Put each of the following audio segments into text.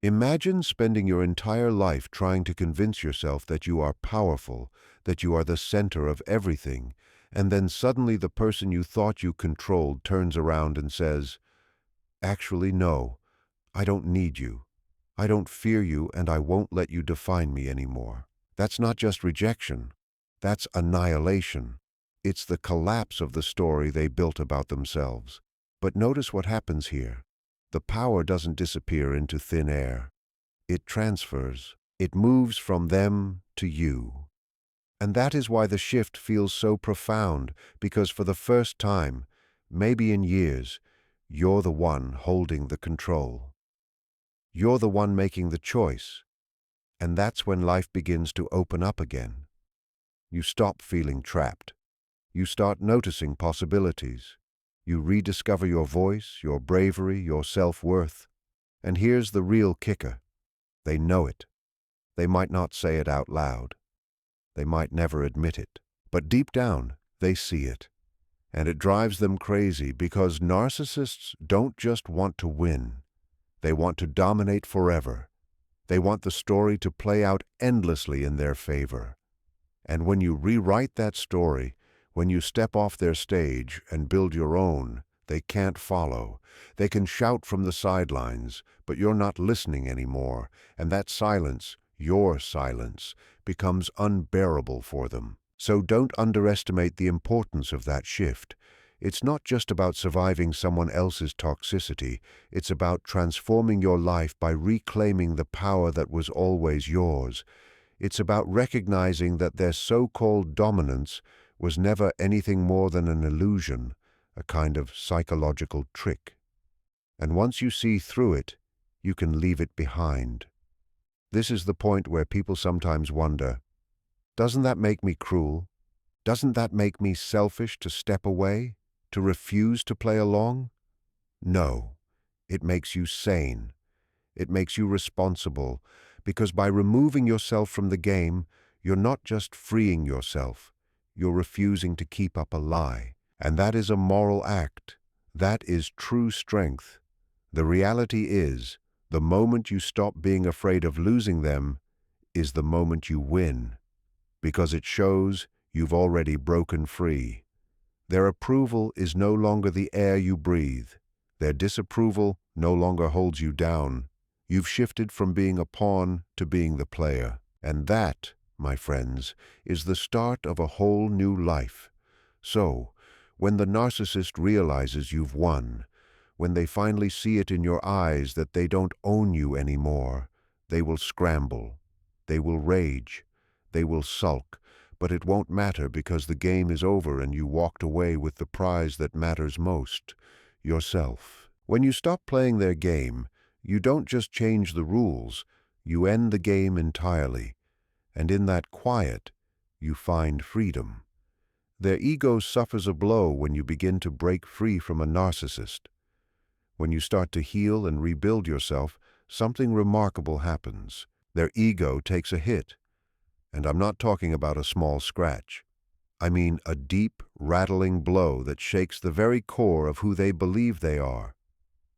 Imagine spending your entire life trying to convince yourself that you are powerful, that you are the center of everything, and then suddenly the person you thought you controlled turns around and says, "Actually, no, I don't need you. I don't fear you, and I won't let you define me anymore." That's not just rejection. That's annihilation. It's the collapse of the story they built about themselves. But notice what happens here. The power doesn't disappear into thin air. It transfers. It moves from them to you. And that is why the shift feels so profound, because for the first time, maybe in years, you're the one holding the control. You're the one making the choice. And that's when life begins to open up again. You stop feeling trapped. You start noticing possibilities. You rediscover your voice, your bravery, your self-worth. And here's the real kicker. They know it. They might not say it out loud. They might never admit it. But deep down, they see it. And it drives them crazy because narcissists don't just want to win. They want to dominate forever. They want the story to play out endlessly in their favor. And when you rewrite that story, when you step off their stage and build your own, they can't follow. They can shout from the sidelines, but you're not listening anymore, and that silence, your silence, becomes unbearable for them. So don't underestimate the importance of that shift. It's not just about surviving someone else's toxicity, it's about transforming your life by reclaiming the power that was always yours. It's about recognizing that their so-called dominance was never anything more than an illusion, a kind of psychological trick. And once you see through it, you can leave it behind. This is the point where people sometimes wonder, doesn't that make me cruel? Doesn't that make me selfish to step away, to refuse to play along? No, it makes you sane. It makes you responsible, because by removing yourself from the game, you're not just freeing yourself, you're refusing to keep up a lie. And that is a moral act. That is true strength. The reality is, the moment you stop being afraid of losing them is the moment you win, because it shows you've already broken free. Their approval is no longer the air you breathe. Their disapproval no longer holds you down. You've shifted from being a pawn to being the player. And that, my friends, is the start of a whole new life. So, when the narcissist realizes you've won, when they finally see it in your eyes that they don't own you anymore, they will scramble, they will rage, they will sulk, but it won't matter because the game is over and you walked away with the prize that matters most, yourself. When you stop playing their game, you don't just change the rules, you end the game entirely. And in that quiet, you find freedom. Their ego suffers a blow when you begin to break free from a narcissist. When you start to heal and rebuild yourself, something remarkable happens. Their ego takes a hit. And I'm not talking about a small scratch. I mean a deep, rattling blow that shakes the very core of who they believe they are.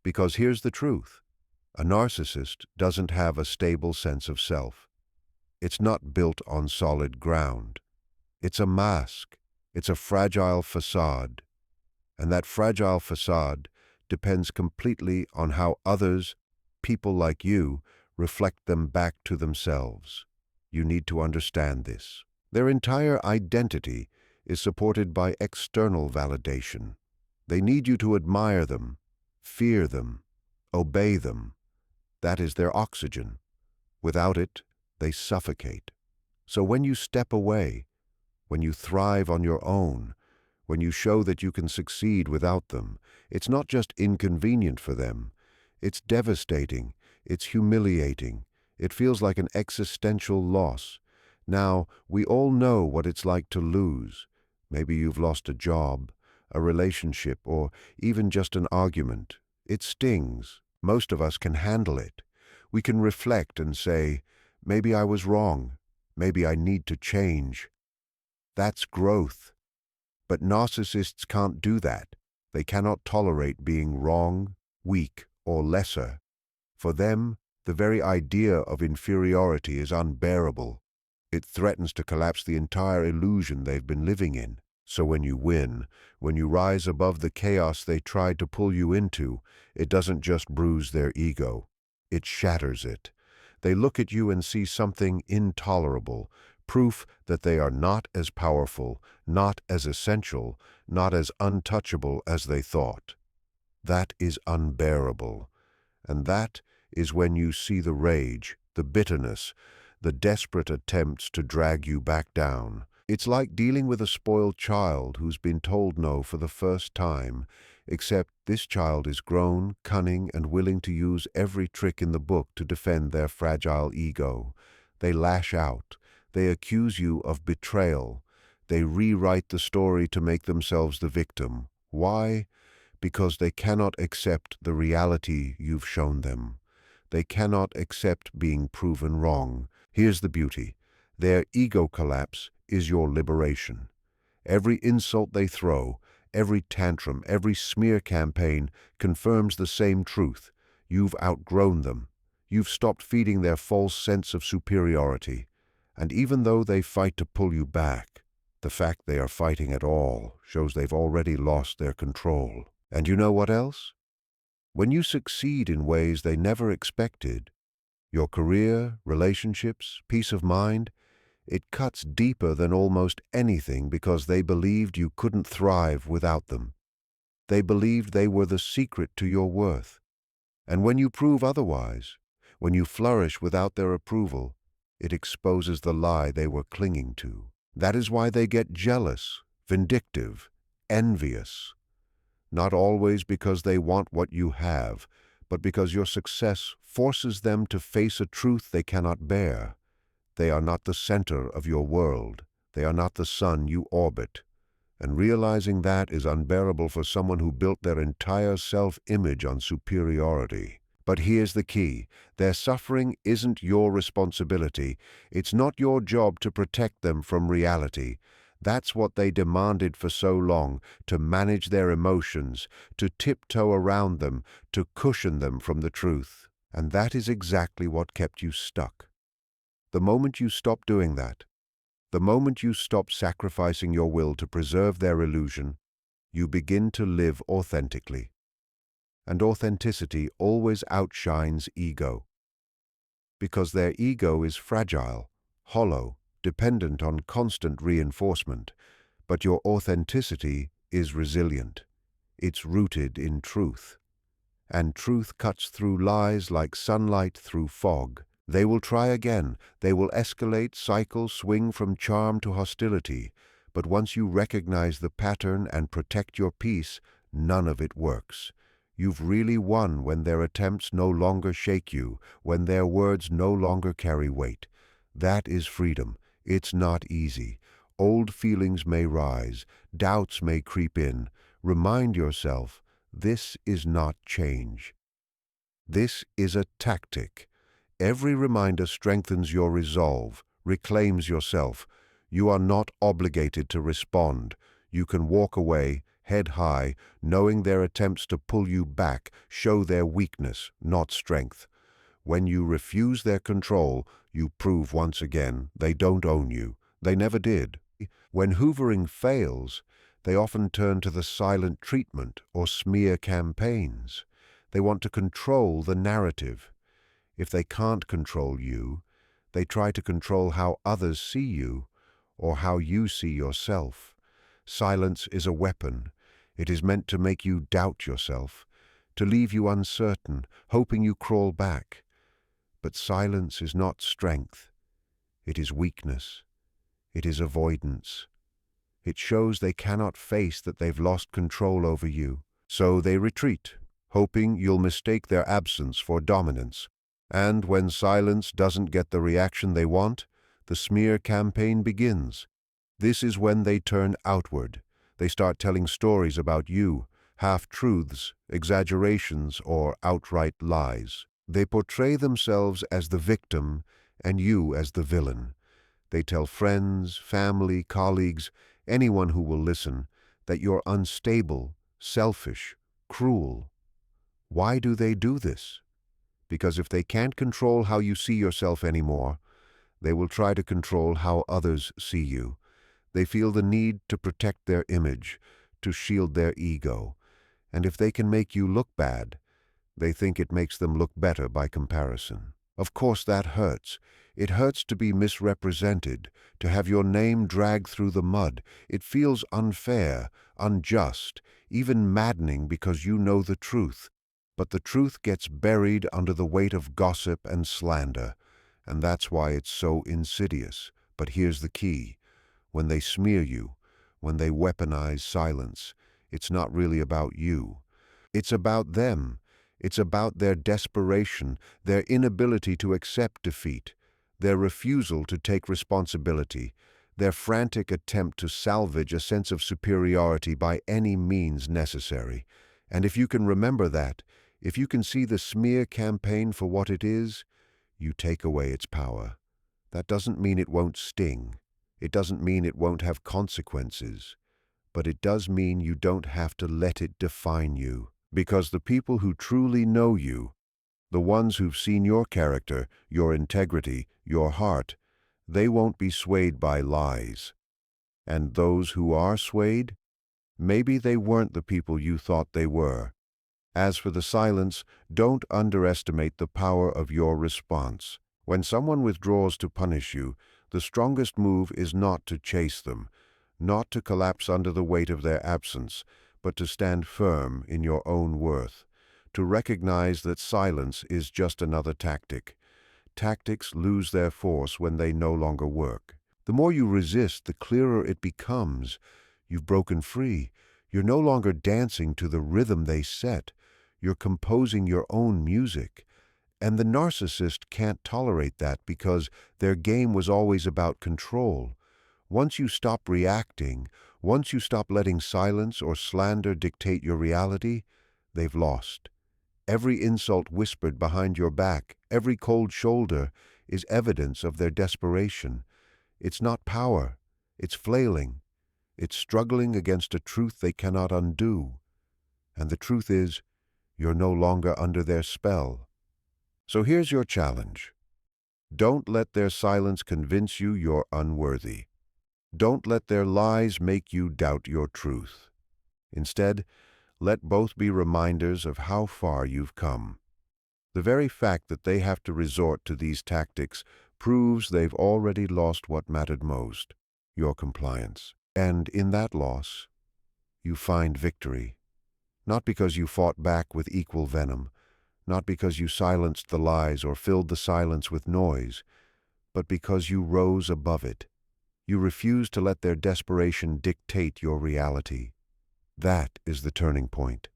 Because here's the truth. A narcissist doesn't have a stable sense of self. It's not built on solid ground. It's a mask. It's a fragile facade. And that fragile facade depends completely on how others, people like you, reflect them back to themselves. You need to understand this. Their entire identity is supported by external validation. They need you to admire them, fear them, obey them. That is their oxygen. Without it, they suffocate. So when you step away, when you thrive on your own, when you show that you can succeed without them, it's not just inconvenient for them. It's devastating. It's humiliating. It feels like an existential loss. Now, we all know what it's like to lose. Maybe you've lost a job, a relationship, or even just an argument. It stings. Most of us can handle it. We can reflect and say, maybe I was wrong. Maybe I need to change. That's growth. But narcissists can't do that. They cannot tolerate being wrong, weak, or lesser. For them, The very idea of inferiority is unbearable. It threatens to collapse the entire illusion they've been living in. So when you win, when you rise above the chaos they tried to pull you into, it doesn't just bruise their ego. It shatters it. They look at you and see something intolerable, proof that they are not as powerful, not as essential, not as untouchable as they thought. That is unbearable. And that is when you see the rage, the bitterness, the desperate attempts to drag you back down. It's like dealing with a spoiled child who's been told no for the first time, except this child is grown, cunning, and willing to use every trick in the book to defend their fragile ego. They lash out. They accuse you of betrayal. They rewrite the story to make themselves the victim. Why? Because they cannot accept the reality you've shown them. They cannot accept being proven wrong. Here's the beauty. Their ego collapse is your liberation. Every insult they throw, every tantrum, every smear campaign confirms the same truth. You've outgrown them. You've stopped feeding their false sense of superiority. And even though they fight to pull you back, the fact they are fighting at all shows they've already lost their control. And you know what else? When you succeed in ways they never expected, your career, relationships, peace of mind, it cuts deeper than almost anything because they believed you couldn't thrive without them. They believed they were the secret to your worth. And when you prove otherwise, when you flourish without their approval, it exposes the lie they were clinging to. That is why they get jealous, vindictive, envious. Not always because they want what you have, but because your success forces them to face a truth they cannot bear. They are not the center of your world. They are not the sun you orbit. And realizing that is unbearable for someone who built their entire self-image on superiority. But here's the key. Their suffering isn't your responsibility. It's not your job to protect them from reality. That's what they demanded for so long, to manage their emotions, to tiptoe around them, to cushion them from the truth. And that is exactly what kept you stuck. The moment you stop doing that, the moment you stop sacrificing your will to preserve their illusion, you begin to live authentically. And authenticity always outshines ego. Because their ego is fragile, hollow, dependent on constant reinforcement, but your authenticity is resilient. It's rooted in truth. And truth cuts through lies like sunlight through fog. They will try again. They will escalate, cycle, swing from charm to hostility. But once you recognize the pattern and protect your peace, none of it works. You've really won when their attempts no longer shake you, when their words no longer carry weight. That is freedom. It's not easy. Old feelings may rise. Doubts may creep in. Remind yourself, this is not change. This is a tactic. Every reminder strengthens your resolve, reclaims yourself. You are not obligated to respond. You can walk away, head high, knowing their attempts to pull you back show their weakness, not strength. When you refuse their control, you prove once again they don't own you. They never did. When hoovering fails, they often turn to the silent treatment or smear campaigns. They want to control the narrative. If they can't control you, they try to control how others see you or how you see yourself. Silence is a weapon. It is meant to make you doubt yourself, to leave you uncertain, hoping you crawl back. But silence is not strength. It is weakness. It is avoidance. It shows they cannot face that they've lost control over you. So they retreat, hoping you'll mistake their absence for dominance. And when silence doesn't get the reaction they want, the smear campaign begins. This is when they turn outward. They start telling stories about you, half-truths, exaggerations, or outright lies. They portray themselves as the victim and you as the villain. They tell friends, family, colleagues, anyone who will listen, that you're unstable, selfish, cruel. Why do they do this? Because if they can't control how you see yourself anymore, they will try to control how others see you. They feel the need to protect their image, to shield their ego. And if they can make you look bad, they think it makes them look better by comparison. Of course, that hurts. It hurts to be misrepresented, to have your name dragged through the mud. It feels unfair, unjust, even maddening because you know the truth. But the truth gets buried under the weight of gossip and slander, and that's why it's so insidious. But here's the key. When they smear you, when they weaponize silence, it's not really about you. It's about them. It's about their desperation, their inability to accept defeat, their refusal to take responsibility, their frantic attempt to salvage a sense of superiority by any means necessary. And if you can remember that, if you can see the smear campaign for what it is, you take away its power. That doesn't mean it won't sting. It doesn't mean it won't have consequences. But it does mean you don't have to let it define you. Because the people who truly know you, the ones who've seen your character, your integrity, your heart, they won't be swayed by lies. And those who are swayed, maybe they weren't the people you thought they were. As for the silence, don't underestimate the power of your response. When someone withdraws to punish you, the strongest move is not to chase them, not to collapse under the weight of their absence, but to stand firm in your own worth, to recognize that silence is just another tactic. Tactics lose their force when they no longer work. The more you resist, the clearer it becomes. You've broken free. You're no longer dancing to the rhythm they set. You're composing your own music. And the narcissist can't tolerate that because their game was always about control. Once you stop reacting, once you stop letting silence or slander dictate your reality, they've lost. Every insult whispered behind your back, every cold shoulder, is evidence of their desperation. It's not power, it's flailing. It's struggling against a truth they cannot undo. And the truth is, you're no longer under their spell. So here's your challenge. Don't let their silence convince you you're unworthy. Don't let their lies make you doubt your truth. Instead, let both be reminders of how far you've come. The very fact that they have to resort to these tactics proves they've already lost what mattered most, your compliance. And in that loss, you find victory. Not because you fought back with equal venom, not because you silenced the lies or filled the silence with noise, but because you rose above it. You refused to let their desperation dictate your reality. That is the turning point.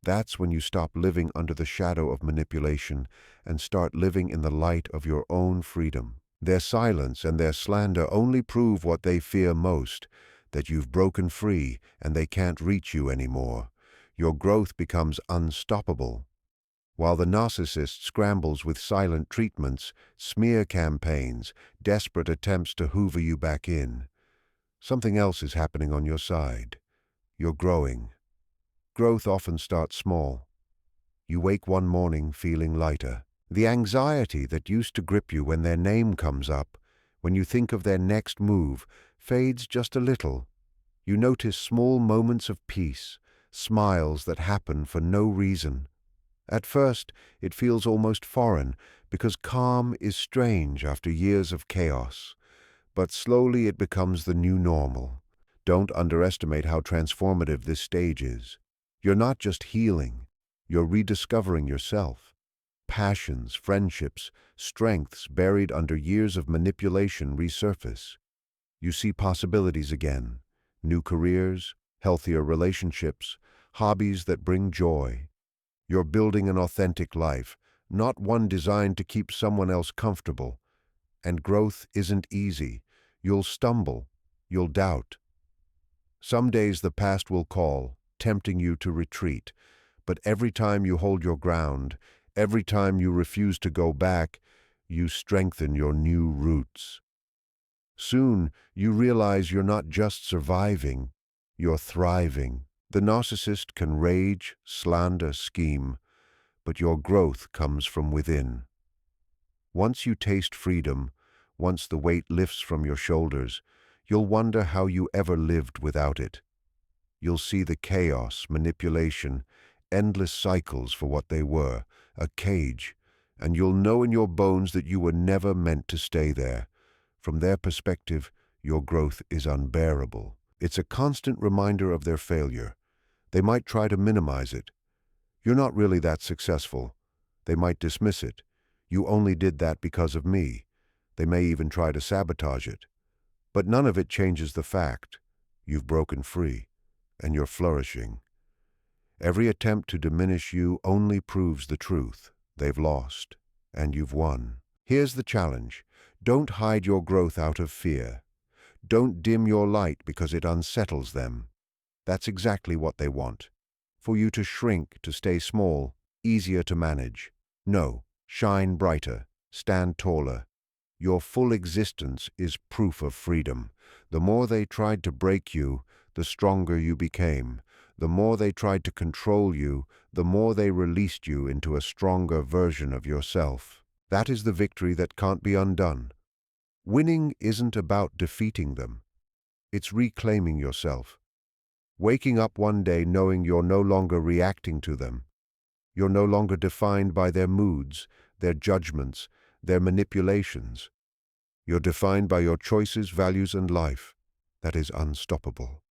That's when you stop living under the shadow of manipulation and start living in the light of your own freedom. Their silence and their slander only prove what they fear most, that you've broken free and they can't reach you anymore. Your growth becomes unstoppable. While the narcissist scrambles with silent treatments, smear campaigns, desperate attempts to hoover you back in, something else is happening on your side. You're growing. Growth often starts small. You wake one morning feeling lighter. The anxiety that used to grip you when their name comes up, when you think of their next move, fades just a little. You notice small moments of peace, smiles that happen for no reason. At first, it feels almost foreign, because calm is strange after years of chaos. But slowly it becomes the new normal. Don't underestimate how transformative this stage is. You're not just healing, you're rediscovering yourself. Passions, friendships, strengths buried under years of manipulation resurface. You see possibilities again, new careers, healthier relationships, hobbies that bring joy. You're building an authentic life, not one designed to keep someone else comfortable. And growth isn't easy. You'll stumble. You'll doubt. Some days the past will call, tempting you to retreat. But every time you hold your ground, every time you refuse to go back, you strengthen your new roots. Soon, you realize you're not just surviving, you're thriving. The narcissist can rage, slander, scheme, but your growth comes from within. Once you taste freedom, once the weight lifts from your shoulders, you'll wonder how you ever lived without it. You'll see the chaos, manipulation, endless cycles for what they were, a cage, and you'll know in your bones that you were never meant to stay there. From their perspective, your growth is unbearable. It's a constant reminder of their failure. They might try to minimize it. You're not really that successful. They might dismiss it. You only did that because of me. They may even try to sabotage it. But none of it changes the fact. You've broken free, and you're flourishing. Every attempt to diminish you only proves the truth. They've lost, and you've won. Here's the challenge. Don't hide your growth out of fear. Don't dim your light because it unsettles them. That's exactly what they want. For you to shrink, to stay small, easier to manage. No, shine brighter, stand taller. Your full existence is proof of freedom. The more they tried to break you, the stronger you became. The more they tried to control you, the more they released you into a stronger version of yourself. That is the victory that can't be undone. Winning isn't about defeating them. It's reclaiming yourself. Waking up one day knowing you're no longer reacting to them. You're no longer defined by their moods, their judgments, their manipulations. You're defined by your choices, values, and life. That is unstoppable.